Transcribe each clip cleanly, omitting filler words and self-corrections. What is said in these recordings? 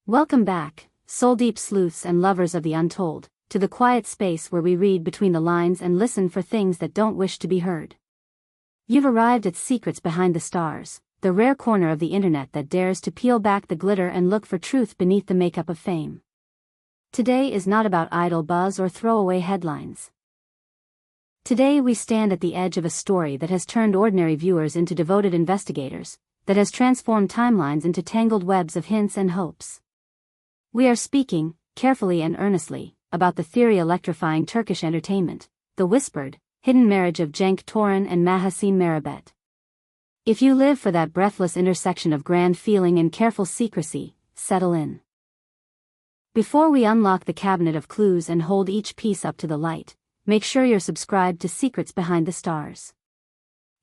Welcome back, soul-deep sleuths and lovers of the untold, to the quiet space where we read between the lines and listen for things that don't wish to be heard. You've arrived at Secrets Behind the Stars, the rare corner of the internet that dares to peel back the glitter and look for truth beneath the makeup of fame. Today is not about idle buzz or throwaway headlines. Today we stand at the edge of a story that has turned ordinary viewers into devoted investigators, that has transformed timelines into tangled webs of hints and hopes. We are speaking, carefully and earnestly, about the theory electrifying Turkish entertainment, the whispered, hidden marriage of Cenk Torun and Mahassine Merabet. If you live for that breathless intersection of grand feeling and careful secrecy, settle in. Before we unlock the cabinet of clues and hold each piece up to the light, make sure you're subscribed to Secrets Behind the Stars.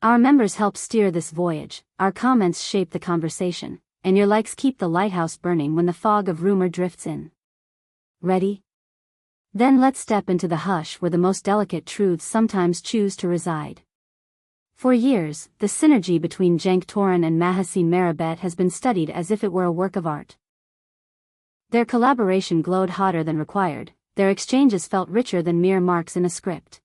Our members help steer this voyage, our comments shape the conversation, and your likes keep the lighthouse burning when the fog of rumor drifts in. Ready? Then let's step into the hush where the most delicate truths sometimes choose to reside. For years, the synergy between Cenk Torun and Mahassine Merabet has been studied as if it were a work of art. Their collaboration glowed hotter than required, their exchanges felt richer than mere marks in a script.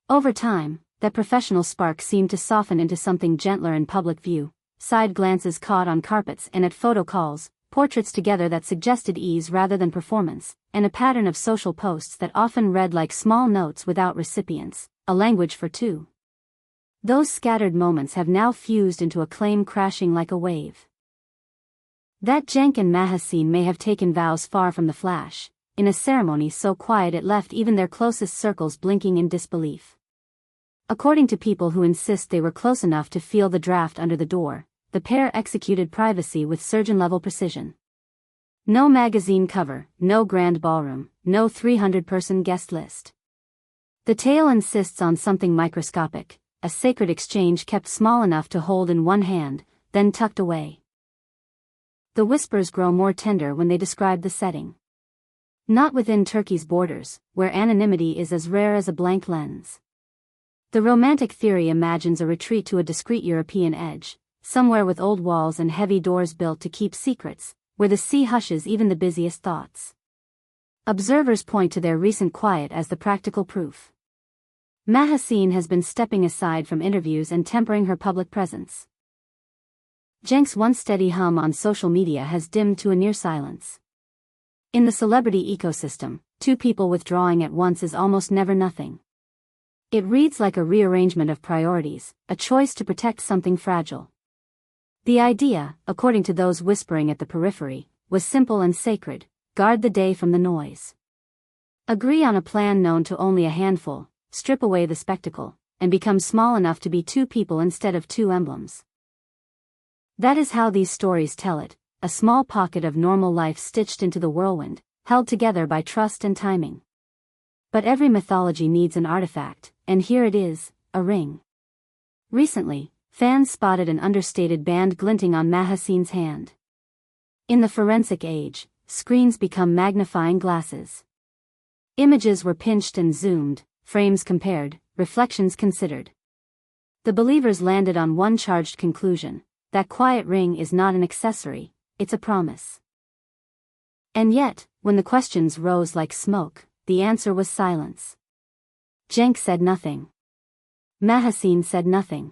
Over time, that professional spark seemed to soften into something gentler in public view. Side glances caught on carpets and at photo calls, portraits together that suggested ease rather than performance, and a pattern of social posts that often read like small notes without recipients, a language for two. Those scattered moments have now fused into a claim crashing like a wave. That Cenk and Mahassine may have taken vows far from the flash, in a ceremony so quiet it left even their closest circles blinking in disbelief. According to people who insist they were close enough to feel the draft under the door, the pair executed privacy with surgeon-level precision. No magazine cover, no grand ballroom, no 300-person guest list. The tale insists on something microscopic, a sacred exchange kept small enough to hold in one hand, then tucked away. The whispers grow more tender when they describe the setting. Not within Turkey's borders, where anonymity is as rare as a blank lens. The romantic theory imagines a retreat to a discreet European edge, somewhere with old walls and heavy doors built to keep secrets, where the sea hushes even the busiest thoughts. Observers point to their recent quiet as the practical proof. Mahassine has been stepping aside from interviews and tempering her public presence. Cenk's once steady hum on social media has dimmed to a near silence. In the celebrity ecosystem, two people withdrawing at once is almost never nothing. It reads like a rearrangement of priorities, a choice to protect something fragile. The idea, according to those whispering at the periphery, was simple and sacred: guard the day from the noise. Agree on a plan known to only a handful, strip away the spectacle, and become small enough to be two people instead of two emblems. That is how these stories tell it, a small pocket of normal life stitched into the whirlwind, held together by trust and timing. But every mythology needs an artifact, and here it is, a ring. Recently, fans spotted an understated band glinting on Mahassine's hand. In the forensic age, screens become magnifying glasses. Images were pinched and zoomed, frames compared, reflections considered. The believers landed on one charged conclusion: that quiet ring is not an accessory, it's a promise. And yet, when the questions rose like smoke, the answer was silence. Cenk said nothing. Mahassine said nothing.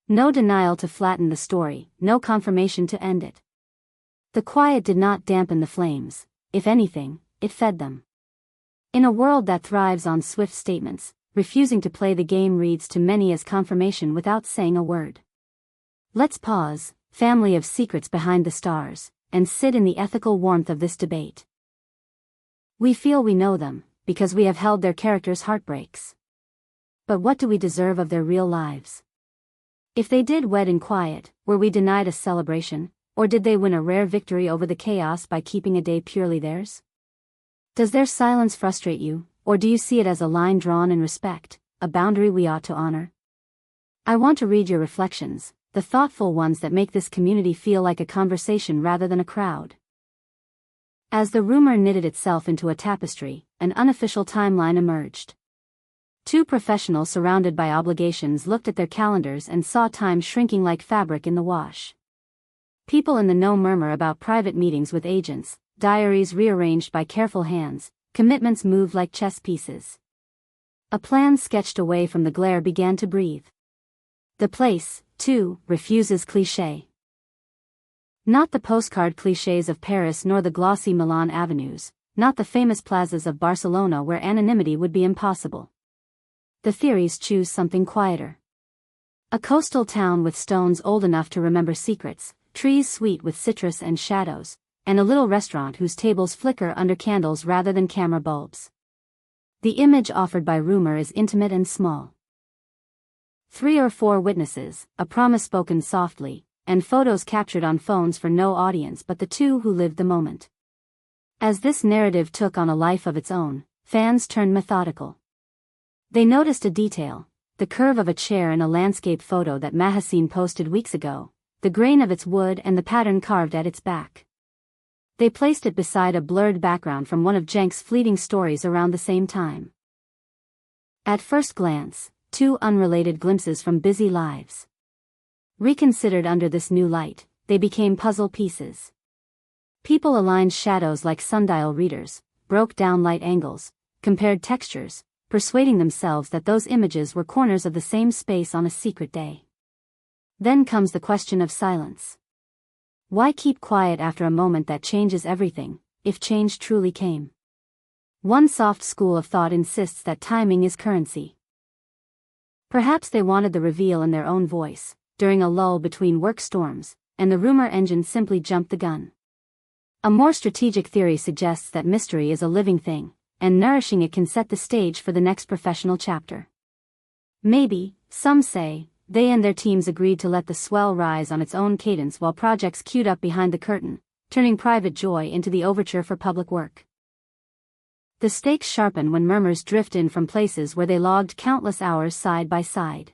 No denial to flatten the story, no confirmation to end it. The quiet did not dampen the flames; if anything, it fed them. In a world that thrives on swift statements, refusing to play the game reads to many as confirmation without saying a word. Let's pause, family of Secrets Behind the Stars, and sit in the ethical warmth of this debate. We feel we know them, because we have held their characters' heartbreaks. But what do we deserve of their real lives? If they did wed in quiet, were we denied a celebration, or did they win a rare victory over the chaos by keeping a day purely theirs? Does their silence frustrate you, or do you see it as a line drawn in respect, a boundary we ought to honor? I want to read your reflections, the thoughtful ones that make this community feel like a conversation rather than a crowd. As the rumor knitted itself into a tapestry, an unofficial timeline emerged. Two professionals surrounded by obligations looked at their calendars and saw time shrinking like fabric in the wash. People in the know murmur about private meetings with agents, diaries rearranged by careful hands, commitments moved like chess pieces. A plan sketched away from the glare began to breathe. The place, too, refuses cliché. Not the postcard clichés of Paris nor the glossy Milan avenues, not the famous plazas of Barcelona where anonymity would be impossible. The theories choose something quieter. A coastal town with stones old enough to remember secrets, trees sweet with citrus and shadows, and a little restaurant whose tables flicker under candles rather than camera bulbs. The image offered by rumor is intimate and small. 3 or 4 witnesses, a promise spoken softly, and photos captured on phones for no audience but the two who lived the moment. As this narrative took on a life of its own, fans turned methodical. They noticed a detail, the curve of a chair in a landscape photo that Mahassine posted weeks ago, the grain of its wood and the pattern carved at its back. They placed it beside a blurred background from one of Cenk's fleeting stories around the same time. At first glance, 2 unrelated glimpses from busy lives. Reconsidered under this new light, they became puzzle pieces. People aligned shadows like sundial readers, broke down light angles, compared textures, persuading themselves that those images were corners of the same space on a secret day. Then comes the question of silence. Why keep quiet after a moment that changes everything, if change truly came? One soft school of thought insists that timing is currency. Perhaps they wanted the reveal in their own voice, during a lull between work storms, and the rumor engine simply jumped the gun. A more strategic theory suggests that mystery is a living thing, and nourishing it can set the stage for the next professional chapter. Maybe, some say, they and their teams agreed to let the swell rise on its own cadence while projects queued up behind the curtain, turning private joy into the overture for public work. The stakes sharpen when murmurs drift in from places where they logged countless hours side by side.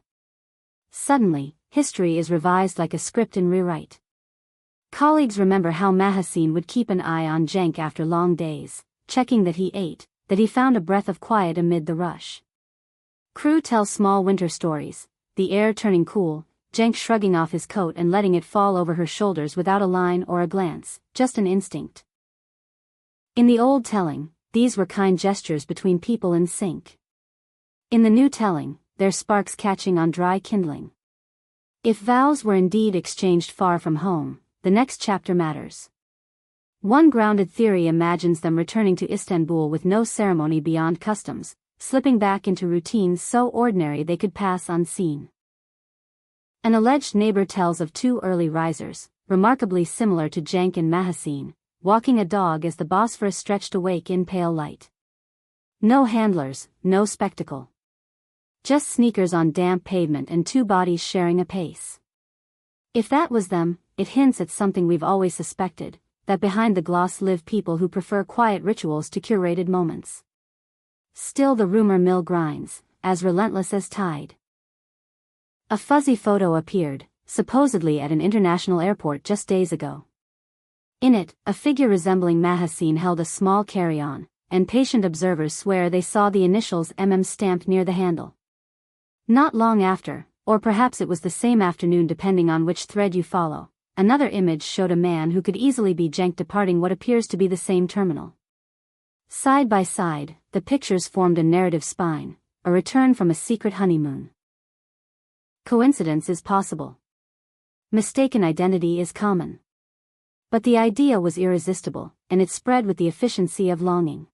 Suddenly, history is revised like a script in rewrite. Colleagues remember how Mahassine would keep an eye on Cenk after long days, checking that he ate, that he found a breath of quiet amid the rush. Crew tell small winter stories, the air turning cool, Cenk shrugging off his coat and letting it fall over her shoulders without a line or a glance, just an instinct. In the old telling, these were kind gestures between people in sync. In the new telling, they're sparks catching on dry kindling. If vows were indeed exchanged far from home, the next chapter matters. One grounded theory imagines them returning to Istanbul with no ceremony beyond customs, slipping back into routines so ordinary they could pass unseen. An alleged neighbor tells of 2 early risers, remarkably similar to Cenk and Mahassine, walking a dog as the Bosphorus stretched awake in pale light. No handlers, no spectacle. Just sneakers on damp pavement and 2 bodies sharing a pace. If that was them, it hints at something we've always suspected, that behind the gloss live people who prefer quiet rituals to curated moments. Still the rumor mill grinds, as relentless as tide. A fuzzy photo appeared, supposedly at an international airport just days ago. In it, a figure resembling Mahassine held a small carry-on, and patient observers swear they saw the initials MM stamped near the handle. Not long after, or perhaps it was the same afternoon depending on which thread you follow, another image showed a man who could easily be Cenk departing what appears to be the same terminal. Side by side, the pictures formed a narrative spine, a return from a secret honeymoon. Coincidence is possible. Mistaken identity is common. But the idea was irresistible, and it spread with the efficiency of longing.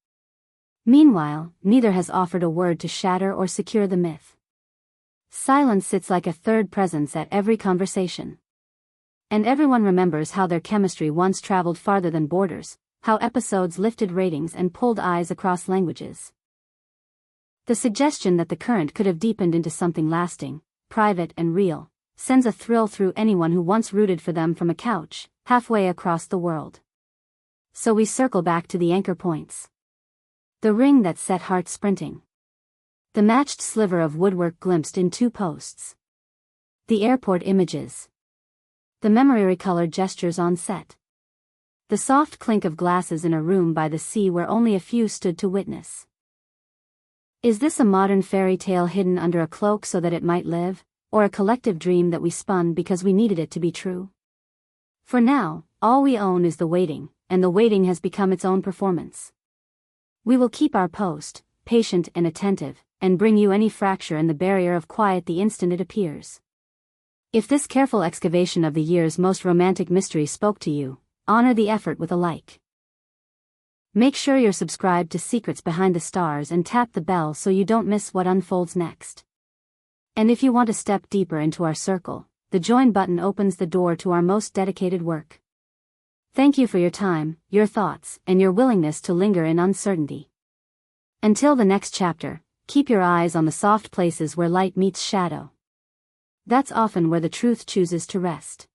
Meanwhile, neither has offered a word to shatter or secure the myth. Silence sits like a third presence at every conversation. And everyone remembers how their chemistry once traveled farther than borders, how episodes lifted ratings and pulled eyes across languages. The suggestion that the current could have deepened into something lasting, private and real, sends a thrill through anyone who once rooted for them from a couch, halfway across the world. So we circle back to the anchor points. The ring that set hearts sprinting. The matched sliver of woodwork glimpsed in 2 posts. The airport images. The memory-colored gestures on set. The soft clink of glasses in a room by the sea where only a few stood to witness. Is this a modern fairy tale hidden under a cloak so that it might live, or a collective dream that we spun because we needed it to be true? For now, all we own is the waiting, and the waiting has become its own performance. We will keep our post, patient and attentive, and bring you any fracture in the barrier of quiet the instant it appears. If this careful excavation of the year's most romantic mystery spoke to you, honor the effort with a like. Make sure you're subscribed to Secrets Behind the Stars and tap the bell so you don't miss what unfolds next. And if you want to step deeper into our circle, the join button opens the door to our most dedicated work. Thank you for your time, your thoughts, and your willingness to linger in uncertainty. Until the next chapter, keep your eyes on the soft places where light meets shadow. That's often where the truth chooses to rest.